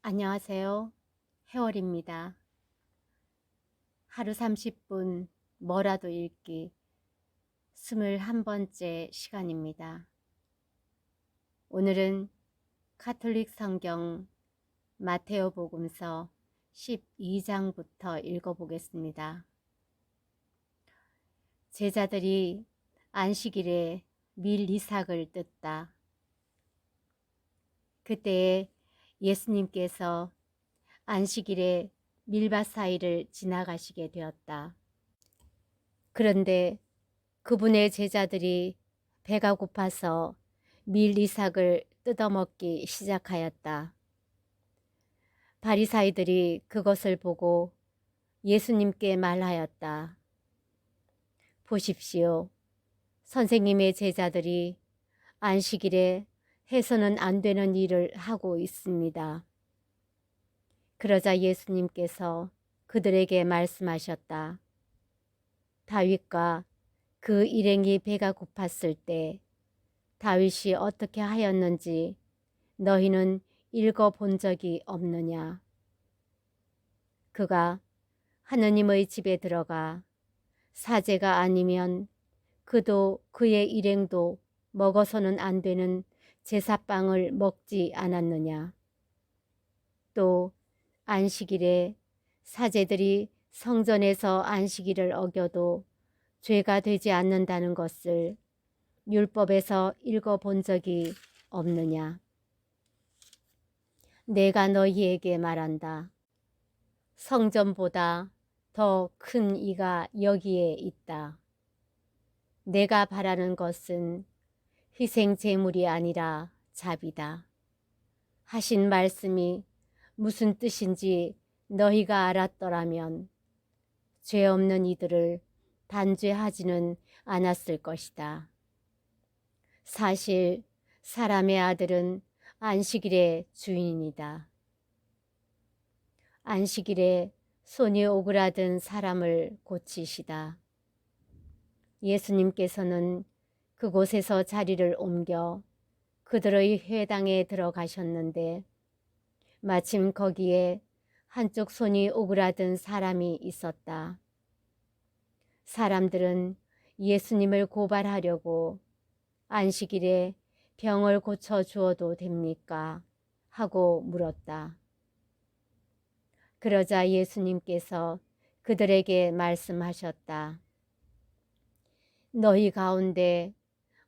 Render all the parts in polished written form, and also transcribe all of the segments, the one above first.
안녕하세요. 해월입니다. 하루 30분 뭐라도 읽기 21번째 시간입니다. 오늘은 가톨릭 성경 마테오 복음서 12장부터 읽어보겠습니다. 제자들이 안식일에 밀 이삭을 뜯다. 그때에 예수님께서 안식일에 밀밭 사이를 지나가시게 되었다. 그런데 그분의 제자들이 배가 고파서 밀 이삭을 뜯어먹기 시작하였다. 바리사이들이 그것을 보고 예수님께 말하였다. 보십시오. 선생님의 제자들이 안식일에 해서는 안 되는 일을 하고 있습니다. 그러자 예수님께서 그들에게 말씀하셨다. 다윗과 그 일행이 배가 고팠을 때 다윗이 어떻게 하였는지 너희는 읽어본 적이 없느냐? 그가 하느님의 집에 들어가 사제가 아니면 그도 그의 일행도 먹어서는 안 되는 제사빵을 먹지 않았느냐? 또 안식일에 사제들이 성전에서 안식일을 어겨도 죄가 되지 않는다는 것을 율법에서 읽어본 적이 없느냐? 내가 너희에게 말한다. 성전보다 더 큰 이가 여기에 있다. 내가 바라는 것은 희생 제물이 아니라 자비다. 하신 말씀이 무슨 뜻인지 너희가 알았더라면 죄 없는 이들을 단죄하지는 않았을 것이다. 사실 사람의 아들은 안식일의 주인이다. 안식일에 손이 오그라든 사람을 고치시다. 예수님께서는 그곳에서 자리를 옮겨 그들의 회당에 들어가셨는데 마침 거기에 한쪽 손이 오그라든 사람이 있었다. 사람들은 예수님을 고발하려고 안식일에 병을 고쳐 주어도 됩니까? 하고 물었다. 그러자 예수님께서 그들에게 말씀하셨다. 너희 가운데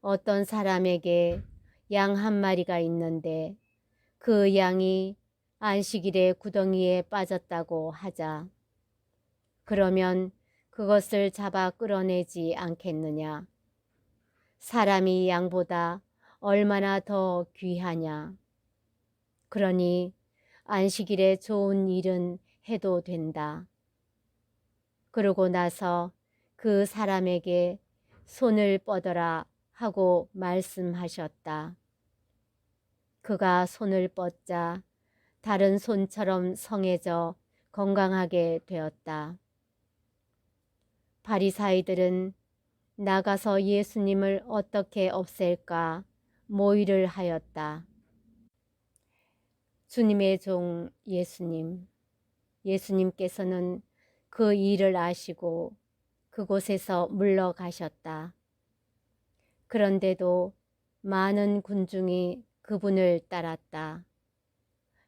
어떤 사람에게 양 한 마리가 있는데 그 양이 안식일에 구덩이에 빠졌다고 하자. 그러면 그것을 잡아 끌어내지 않겠느냐? 사람이 양보다 얼마나 더 귀하냐? 그러니 안식일에 좋은 일은 해도 된다. 그러고 나서 그 사람에게 손을 뻗어라 하고 말씀하셨다. 그가 손을 뻗자 다른 손처럼 성해져 건강하게 되었다. 바리사이들은 나가서 예수님을 어떻게 없앨까 모의를 하였다. 주님의 종 예수님, 예수님께서는 그 일을 아시고 그곳에서 물러가셨다. 그런데도 많은 군중이 그분을 따랐다.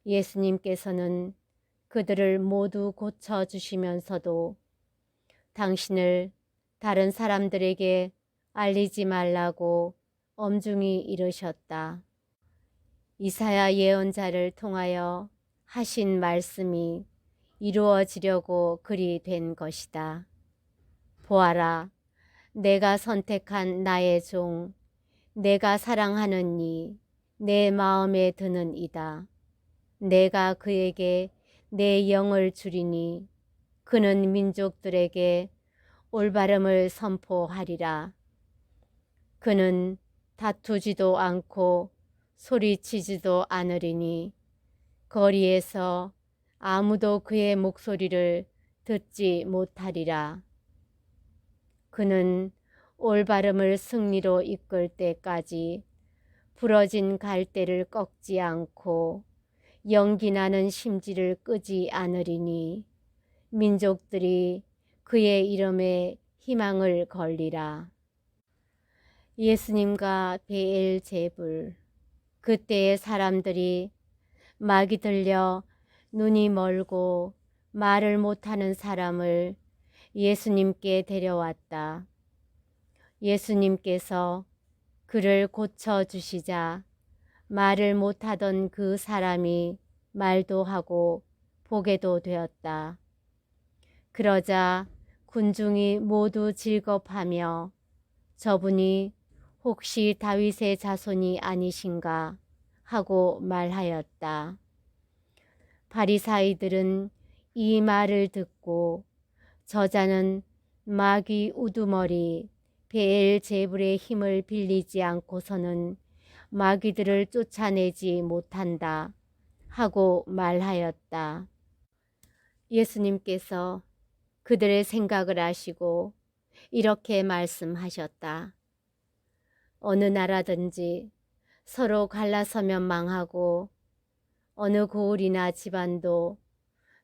예수님께서는 그들을 모두 고쳐주시면서도 당신을 다른 사람들에게 알리지 말라고 엄중히 이르셨다. 이사야 예언자를 통하여 하신 말씀이 이루어지려고 그리 된 것이다. 보아라, 내가 선택한 나의 종, 내가 사랑하는 이, 내 마음에 드는 이다. 내가 그에게 내 영을 주리니 그는 민족들에게 올바름을 선포하리라. 그는 다투지도 않고 소리치지도 않으리니 거리에서 아무도 그의 목소리를 듣지 못하리라. 그는 올바름을 승리로 이끌 때까지 부러진 갈대를 꺾지 않고 연기 나는 심지를 끄지 않으리니 민족들이 그의 이름에 희망을 걸리라. 예수님과 베엘제불. 그때의 사람들이 막이 들려 눈이 멀고 말을 못하는 사람을 예수님께 데려왔다. 예수님께서 그를 고쳐주시자 말을 못하던 그 사람이 말도 하고 보게도 되었다. 그러자 군중이 모두 즐겁하며 저분이 혹시 다윗의 자손이 아니신가 하고 말하였다. 바리사이들은 이 말을 듣고 저자는 마귀 우두머리 베엘제불의 힘을 빌리지 않고서는 마귀들을 쫓아내지 못한다 하고 말하였다. 예수님께서 그들의 생각을 아시고 이렇게 말씀하셨다. 어느 나라든지 서로 갈라서면 망하고 어느 고을이나 집안도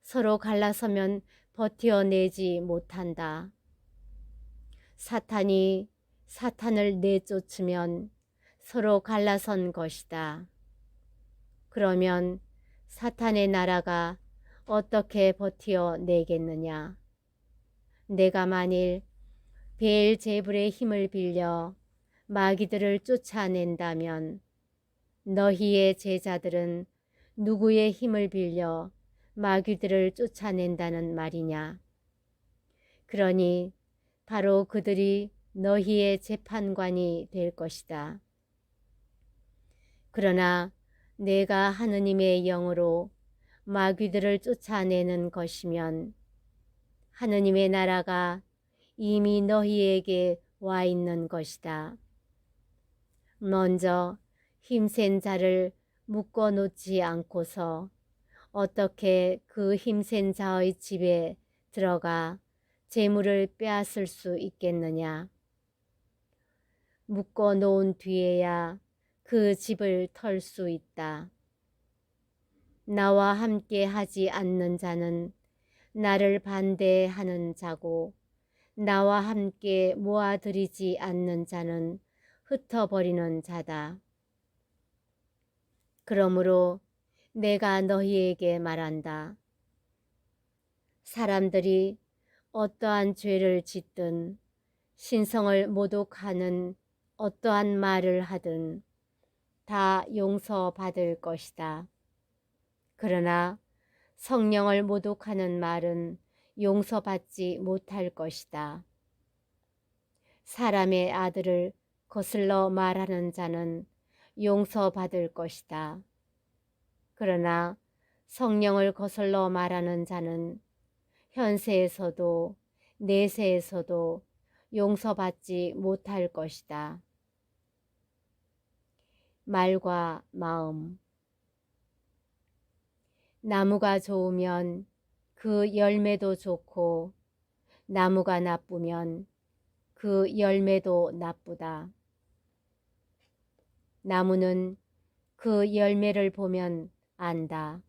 서로 갈라서면 버텨내지 못한다. 사탄이 사탄을 내쫓으면 서로 갈라선 것이다. 그러면 사탄의 나라가 어떻게 버텨내겠느냐? 내가 만일 베엘제불의 힘을 빌려 마귀들을 쫓아낸다면 너희의 제자들은 누구의 힘을 빌려 마귀들을 쫓아낸다는 말이냐? 그러니 바로 그들이 너희의 재판관이 될 것이다. 그러나 내가 하느님의 영으로 마귀들을 쫓아내는 것이면 하느님의 나라가 이미 너희에게 와 있는 것이다. 먼저 힘센 자를 묶어 놓지 않고서 어떻게 그 힘센 자의 집에 들어가 재물을 빼앗을 수 있겠느냐? 묶어 놓은 뒤에야 그 집을 털 수 있다. 나와 함께 하지 않는 자는 나를 반대하는 자고 나와 함께 모아들이지 않는 자는 흩어버리는 자다. 그러므로 내가 너희에게 말한다. 사람들이 어떠한 죄를 짓든 신성을 모독하는 어떠한 말을 하든 다 용서받을 것이다. 그러나 성령을 모독하는 말은 용서받지 못할 것이다. 사람의 아들을 거슬러 말하는 자는 용서받을 것이다. 그러나 성령을 거슬러 말하는 자는 현세에서도 내세에서도 용서받지 못할 것이다. 말과 마음. 나무가 좋으면 그 열매도 좋고 나무가 나쁘면 그 열매도 나쁘다. 나무는 그 열매를 보면 안다.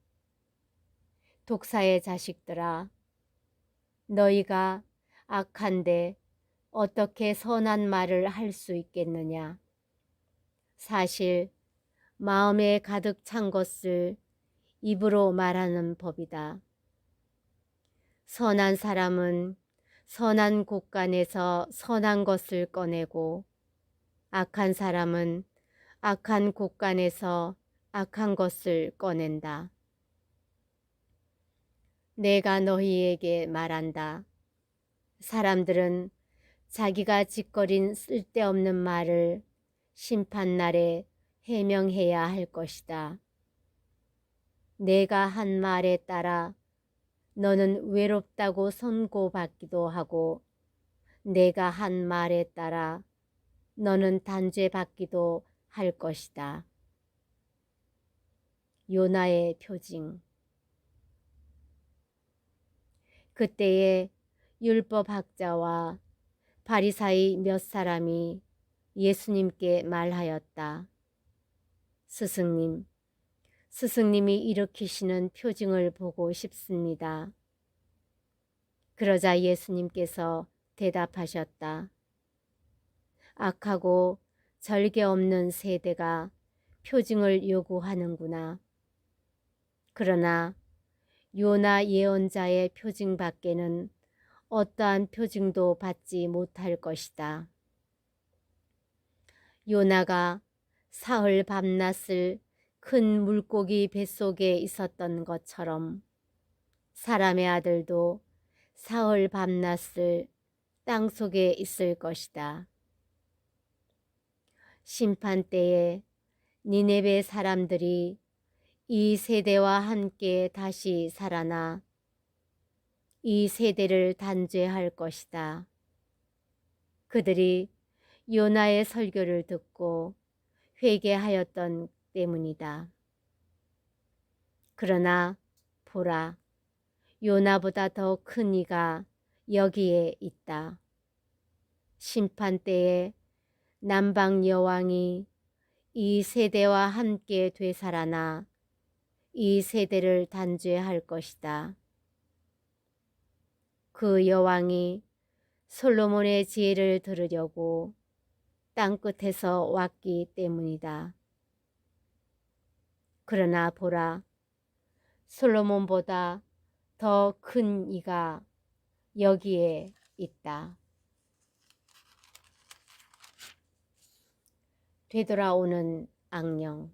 독사의 자식들아, 너희가 악한데 어떻게 선한 말을 할 수 있겠느냐? 사실 마음에 가득 찬 것을 입으로 말하는 법이다. 선한 사람은 선한 곳간에서 선한 것을 꺼내고 악한 사람은 악한 곳간에서 악한 것을 꺼낸다. 내가 너희에게 말한다. 사람들은 자기가 짓거린 쓸데없는 말을 심판날에 해명해야 할 것이다. 내가 한 말에 따라 너는 외롭다고 선고받기도 하고 내가 한 말에 따라 너는 단죄받기도 할 것이다. 요나의 표징. 그때에 율법학자와 바리사이 몇 사람이 예수님께 말하였다. 스승님, 스승님이 일으키시는 표징을 보고 싶습니다. 그러자 예수님께서 대답하셨다. 악하고 절개 없는 세대가 표징을 요구하는구나. 그러나 요나 예언자의 표징 밖에는 어떠한 표징도 받지 못할 것이다. 요나가 사흘 밤낮을 큰 물고기 뱃속에 있었던 것처럼 사람의 아들도 사흘 밤낮을 땅속에 있을 것이다. 심판 때에 니네베 사람들이 이 세대와 함께 다시 살아나 이 세대를 단죄할 것이다. 그들이 요나의 설교를 듣고 회개하였던 때문이다. 그러나 보라, 요나보다 더 큰 이가 여기에 있다. 심판 때에 남방 여왕이 이 세대와 함께 되살아나 이 세대를 단죄할 것이다. 그 여왕이 솔로몬의 지혜를 들으려고 땅끝에서 왔기 때문이다. 그러나 보라, 솔로몬보다 더 큰 이가 여기에 있다. 되돌아오는 악령.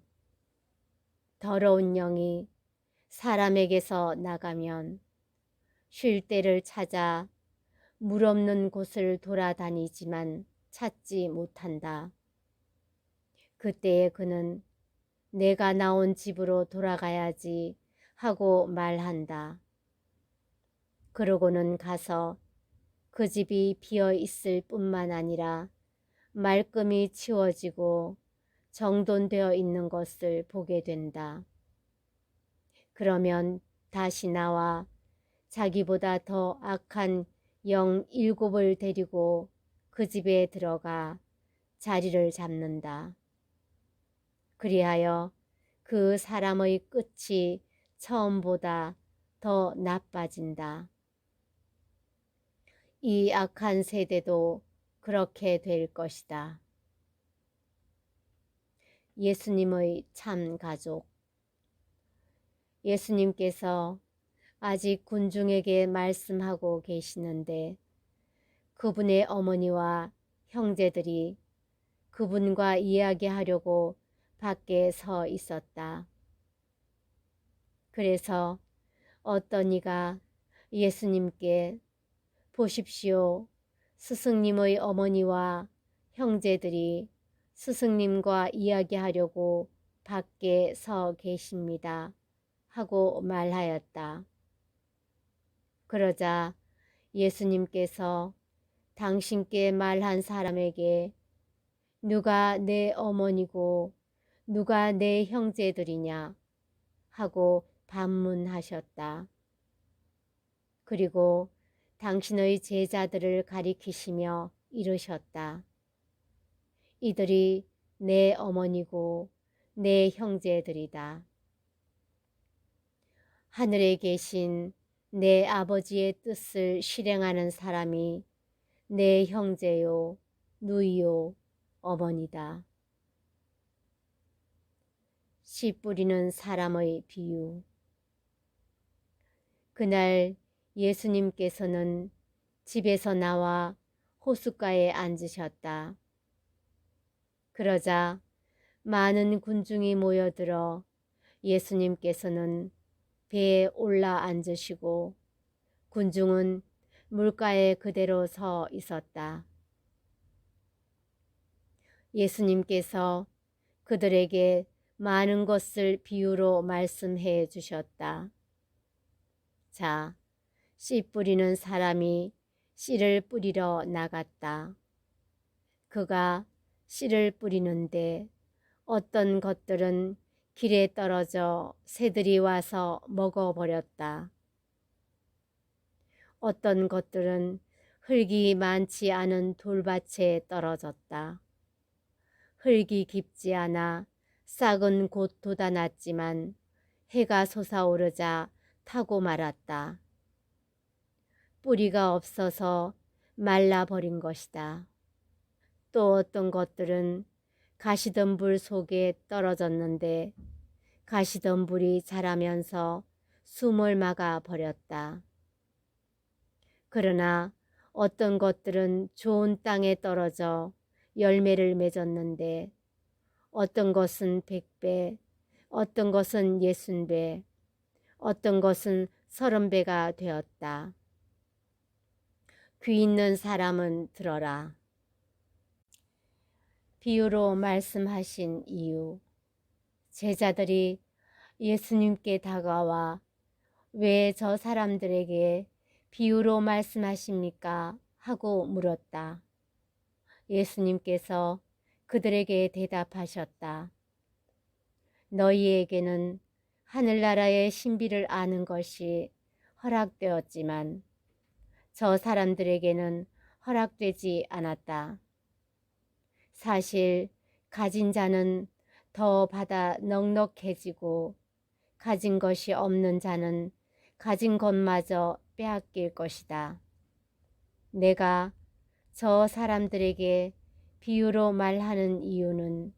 더러운 영이 사람에게서 나가면 쉴 때를 찾아 물 없는 곳을 돌아다니지만 찾지 못한다. 그때에 그는 내가 나온 집으로 돌아가야지 하고 말한다. 그러고는 가서 그 집이 비어 있을 뿐만 아니라 말끔히 치워지고 정돈되어 있는 것을 보게 된다. 그러면 다시 나와 자기보다 더 악한 영 7을 데리고 그 집에 들어가 자리를 잡는다. 그리하여 그 사람의 끝이 처음보다 더 나빠진다. 이 악한 세대도 그렇게 될 것이다. 예수님의 참 가족. 예수님께서 아직 군중에게 말씀하고 계시는데 그분의 어머니와 형제들이 그분과 이야기하려고 밖에 서 있었다. 그래서 어떤 이가 예수님께 보십시오. 스승님의 어머니와 형제들이 스승님과 이야기하려고 밖에 서 계십니다. 하고 말하였다. 그러자 예수님께서 당신께 말한 사람에게 누가 내 어머니고 누가 내 형제들이냐 하고 반문하셨다. 그리고 당신의 제자들을 가리키시며 이르셨다. 이들이 내 어머니고 내 형제들이다. 하늘에 계신 내 아버지의 뜻을 실행하는 사람이 내 형제요, 누이요, 어머니다. 씨 뿌리는 사람의 비유. 그날 예수님께서는 집에서 나와 호숫가에 앉으셨다. 그러자 많은 군중이 모여들어 예수님께서는 배에 올라 앉으시고 군중은 물가에 그대로 서 있었다. 예수님께서 그들에게 많은 것을 비유로 말씀해 주셨다. 자, 씨 뿌리는 사람이 씨를 뿌리러 나갔다. 그가 씨를 뿌리는데 어떤 것들은 길에 떨어져 새들이 와서 먹어버렸다. 어떤 것들은 흙이 많지 않은 돌밭에 떨어졌다. 흙이 깊지 않아 싹은 곧 돋아났지만 해가 솟아오르자 타고 말았다. 뿌리가 없어서 말라버린 것이다. 또 어떤 것들은 가시덤불 속에 떨어졌는데 가시덤불이 자라면서 숨을 막아 버렸다. 그러나 어떤 것들은 좋은 땅에 떨어져 열매를 맺었는데 어떤 것은 100배, 어떤 것은 60배, 어떤 것은 30배가 되었다. 귀 있는 사람은 들어라. 비유로 말씀하신 이유. 제자들이 예수님께 다가와 왜 저 사람들에게 비유로 말씀하십니까? 하고 물었다. 예수님께서 그들에게 대답하셨다. 너희에게는 하늘나라의 신비를 아는 것이 허락되었지만 저 사람들에게는 허락되지 않았다. 사실 가진 자는 더 받아 넉넉해지고 가진 것이 없는 자는 가진 것마저 빼앗길 것이다. 내가 저 사람들에게 비유로 말하는 이유는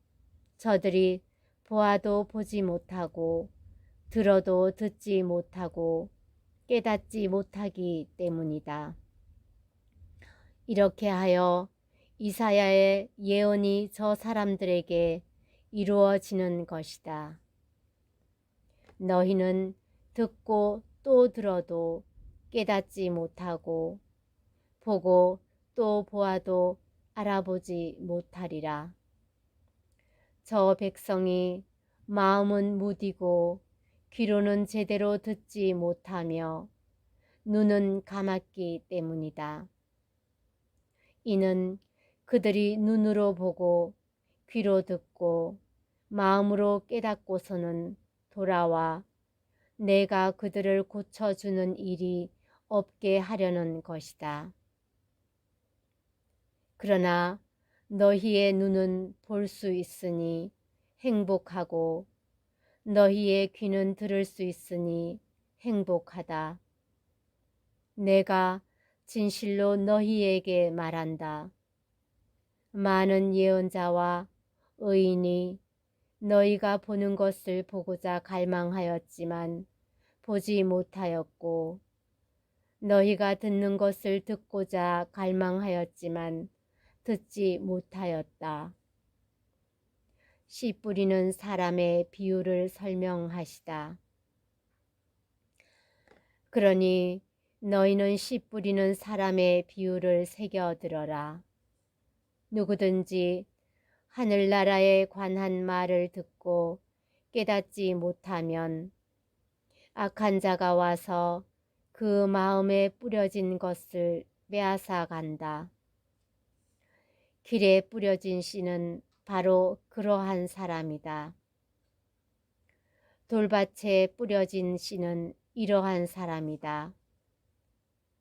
저들이 보아도 보지 못하고 들어도 듣지 못하고 깨닫지 못하기 때문이다. 이렇게 하여 이사야의 예언이 저 사람들에게 이루어지는 것이다. 너희는 듣고 또 들어도 깨닫지 못하고 보고 또 보아도 알아보지 못하리라. 저 백성이 마음은 무디고 귀로는 제대로 듣지 못하며 눈은 감았기 때문이다. 이는 그들이 눈으로 보고 귀로 듣고 마음으로 깨닫고서는 돌아와 내가 그들을 고쳐주는 일이 없게 하려는 것이다. 그러나 너희의 눈은 볼 수 있으니 행복하고 너희의 귀는 들을 수 있으니 행복하다. 내가 진실로 너희에게 말한다. 많은 예언자와 의인이 너희가 보는 것을 보고자 갈망하였지만 보지 못하였고 너희가 듣는 것을 듣고자 갈망하였지만 듣지 못하였다. 씨 뿌리는 사람의 비유를 설명하시다. 그러니 너희는 씨 뿌리는 사람의 비유를 새겨 들어라. 누구든지 하늘나라에 관한 말을 듣고 깨닫지 못하면 악한 자가 와서 그 마음에 뿌려진 것을 빼앗아 간다. 길에 뿌려진 씨는 바로 그러한 사람이다. 돌밭에 뿌려진 씨는 이러한 사람이다.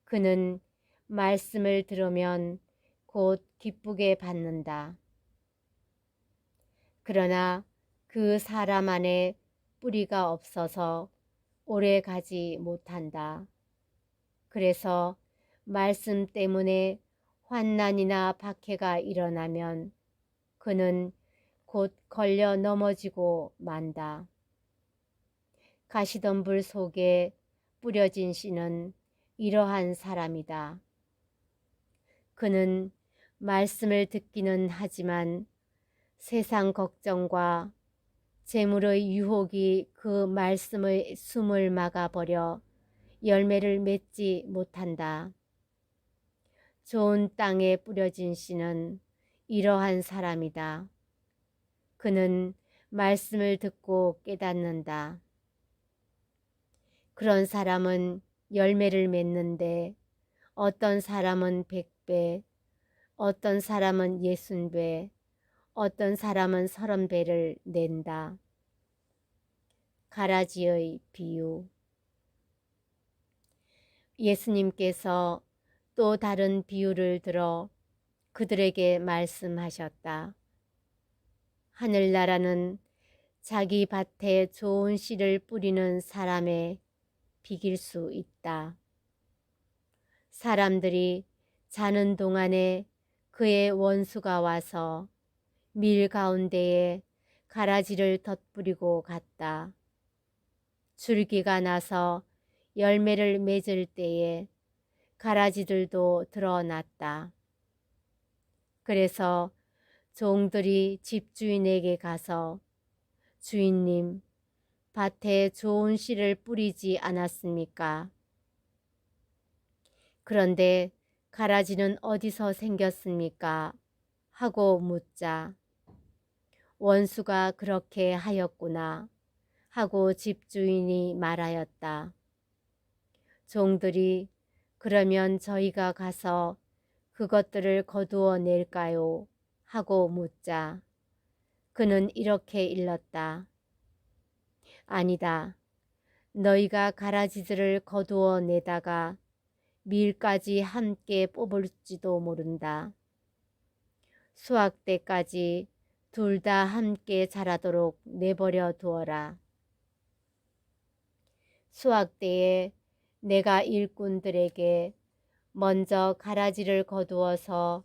그는 말씀을 들으면 곧 기쁘게 받는다. 그러나 그 사람 안에 뿌리가 없어서 오래 가지 못한다. 그래서 말씀 때문에 환난이나 박해가 일어나면 그는 곧 걸려 넘어지고 만다. 가시덤불 속에 뿌려진 씨는 이러한 사람이다. 그는 말씀을 듣기는 하지만 세상 걱정과 재물의 유혹이 그 말씀의 숨을 막아버려 열매를 맺지 못한다. 좋은 땅에 뿌려진 씨는 이러한 사람이다. 그는 말씀을 듣고 깨닫는다. 그런 사람은 열매를 맺는데 어떤 사람은 100배, 어떤 사람은 60배, 어떤 사람은 30배를 낸다. 가라지의 비유. 예수님께서 또 다른 비유를 들어 그들에게 말씀하셨다. 하늘나라는 자기 밭에 좋은 씨를 뿌리는 사람의 비길 수 있다. 사람들이 자는 동안에 그의 원수가 와서 밀 가운데에 가라지를 덧뿌리고 갔다. 줄기가 나서 열매를 맺을 때에 가라지들도 드러났다. 그래서 종들이 집주인에게 가서 주인님, 밭에 좋은 씨를 뿌리지 않았습니까? 그런데 가라지는 어디서 생겼습니까? 하고 묻자 원수가 그렇게 하였구나 하고 집주인이 말하였다. 종들이 그러면 저희가 가서 그것들을 거두어 낼까요? 하고 묻자 그는 이렇게 일렀다. 아니다. 너희가 가라지들을 거두어 내다가 밀까지 함께 뽑을지도 모른다. 수확 때까지 둘 다 함께 자라도록 내버려 두어라. 수확 때에 내가 일꾼들에게 먼저 가라지를 거두어서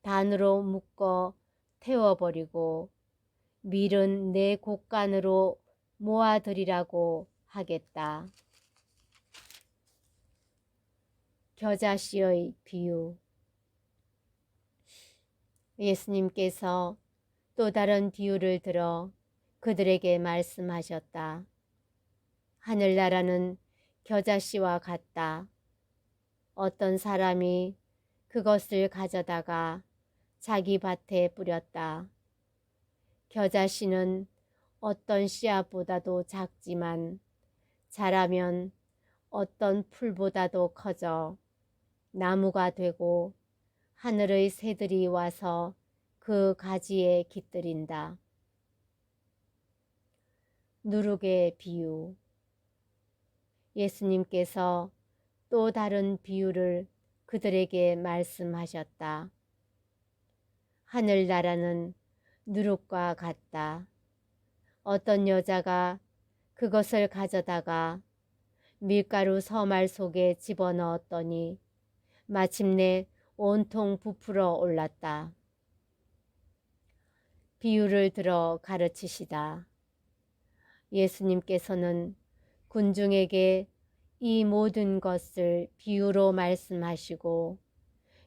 단으로 묶어 태워버리고 밀은 내 곡간으로 모아들이라고 하겠다. 겨자씨의 비유. 예수님께서 또 다른 비유를 들어 그들에게 말씀하셨다. 하늘나라는 겨자씨와 같다. 어떤 사람이 그것을 가져다가 자기 밭에 뿌렸다. 겨자씨는 어떤 씨앗보다도 작지만 자라면 어떤 풀보다도 커져 나무가 되고 하늘의 새들이 와서 그 가지에 깃들인다. 누룩의 비유. 예수님께서 또 다른 비유를 그들에게 말씀하셨다. 하늘나라는 누룩과 같다. 어떤 여자가 그것을 가져다가 밀가루 서말 속에 집어넣었더니 마침내 온통 부풀어 올랐다. 비유를 들어 가르치시다. 예수님께서는 군중에게 이 모든 것을 비유로 말씀하시고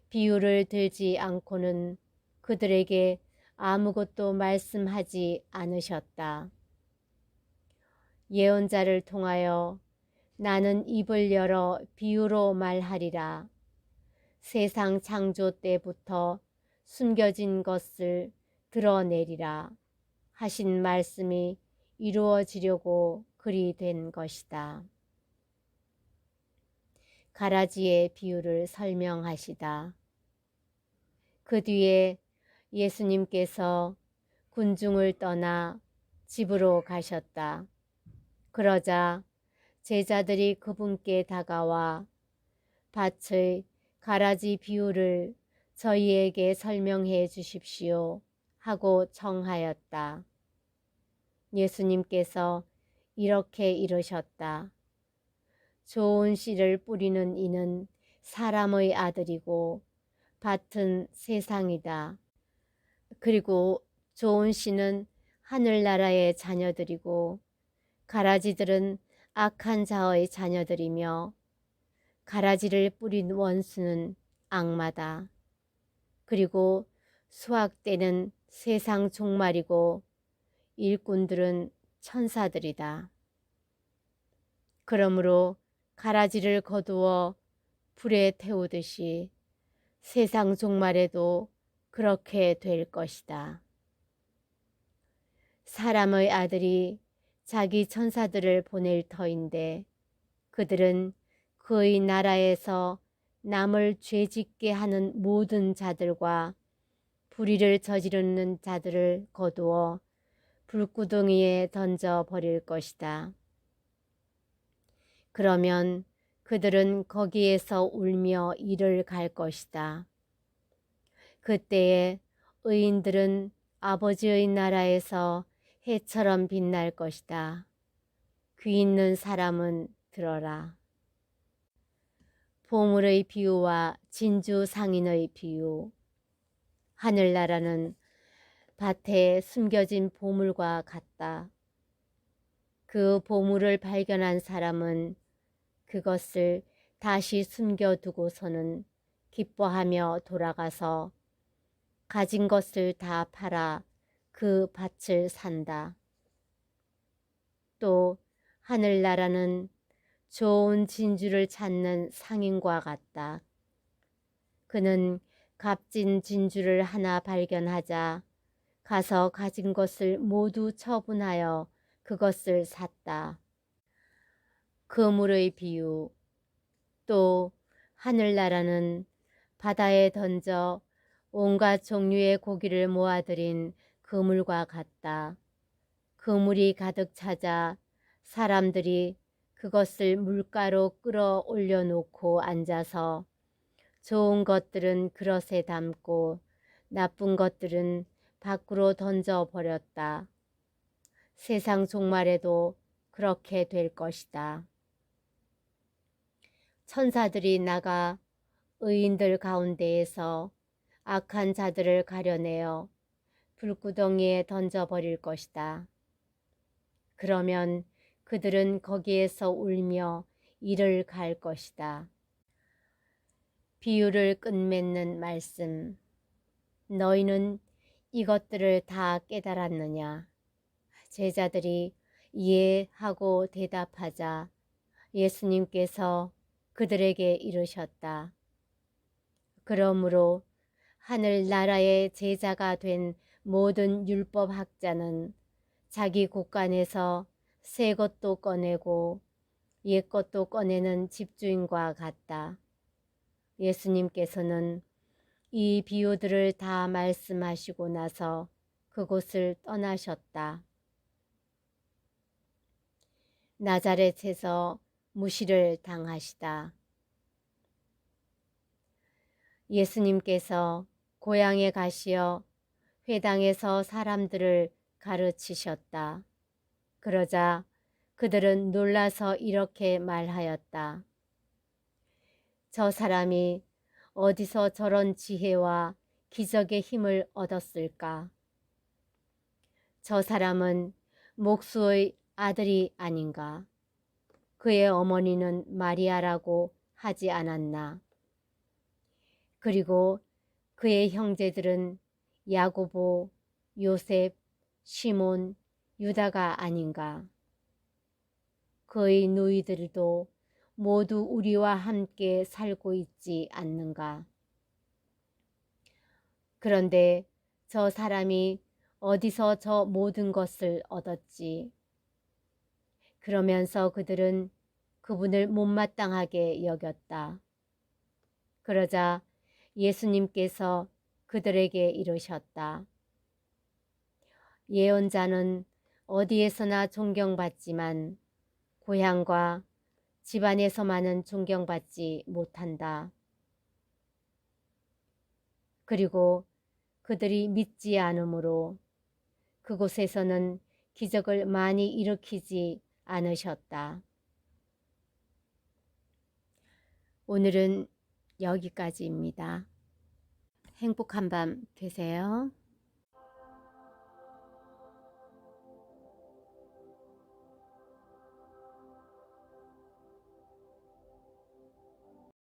비유를 들지 않고는 그들에게 아무것도 말씀하지 않으셨다. 예언자를 통하여 나는 입을 열어 비유로 말하리라. 세상 창조 때부터 숨겨진 것을 드러내리라 하신 말씀이 이루어지려고 그리 된 것이다. 가라지의 비유를 설명하시다. 그 뒤에 예수님께서 군중을 떠나 집으로 가셨다. 그러자 제자들이 그분께 다가와 밭의 가라지 비유를 저희에게 설명해 주십시오 하고 청하였다. 예수님께서 이렇게 이르셨다. 좋은 씨를 뿌리는 이는 사람의 아들이고 밭은 세상이다. 그리고 좋은 씨는 하늘나라의 자녀들이고 가라지들은 악한 자의 자녀들이며 가라지를 뿌린 원수는 악마다. 그리고 수확 때는 세상 종말이고 일꾼들은 천사들이다. 그러므로 가라지를 거두어 불에 태우듯이 세상 종말에도 그렇게 될 것이다. 사람의 아들이 자기 천사들을 보낼 터인데 그들은 그의 나라에서 남을 죄짓게 하는 모든 자들과 불의를 저지르는 자들을 거두어 불구덩이에 던져 버릴 것이다. 그러면 그들은 거기에서 울며 이를 갈 것이다. 그때에 의인들은 아버지의 나라에서 해처럼 빛날 것이다. 귀 있는 사람은 들어라. 보물의 비유와 진주 상인의 비유. 하늘나라는 밭에 숨겨진 보물과 같다. 그 보물을 발견한 사람은 그것을 다시 숨겨두고서는 기뻐하며 돌아가서 가진 것을 다 팔아 그 밭을 산다. 또 하늘나라는 좋은 진주를 찾는 상인과 같다. 그는 값진 진주를 하나 발견하자 가서 가진 것을 모두 처분하여 그것을 샀다. 그물의 비유. 또 하늘나라는 바다에 던져 온갖 종류의 고기를 모아들인 그물과 같다. 그물이 가득 차자 사람들이 그것을 물가로 끌어올려 놓고 앉아서 좋은 것들은 그릇에 담고 나쁜 것들은 밖으로 던져버렸다. 세상 종말에도 그렇게 될 것이다. 천사들이 나가 의인들 가운데에서 악한 자들을 가려내어 불구덩이에 던져버릴 것이다. 그러면 그들은 거기에서 울며 이를 갈 것이다. 비유를 끝맺는 말씀. 너희는 이것들을 다 깨달았느냐? 제자들이 예 하고 대답하자 예수님께서 그들에게 이르셨다. 그러므로 하늘나라의 제자가 된 모든 율법학자는 자기 곳간에서 새 것도 꺼내고 옛 것도 꺼내는 집주인과 같다. 예수님께서는 이 비유들을 다 말씀하시고 나서 그곳을 떠나셨다. 나자렛에서 무시를 당하시다. 예수님께서 고향에 가시어 회당에서 사람들을 가르치셨다. 그러자 그들은 놀라서 이렇게 말하였다. 저 사람이 어디서 저런 지혜와 기적의 힘을 얻었을까? 저 사람은 목수의 아들이 아닌가? 그의 어머니는 마리아라고 하지 않았나? 그리고 그의 형제들은 야고보, 요셉, 시몬, 유다가 아닌가? 그의 누이들도 모두 우리와 함께 살고 있지 않는가? 그런데 저 사람이 어디서 저 모든 것을 얻었지? 그러면서 그들은 그분을 못마땅하게 여겼다. 그러자 예수님께서 그들에게 이르셨다. 예언자는 어디에서나 존경받지만 고향과 집안에서만은 존경받지 못한다. 그리고 그들이 믿지 않으므로 그곳에서는 기적을 많이 일으키지 않으셨다. 오늘은 여기까지입니다. 행복한 밤 되세요.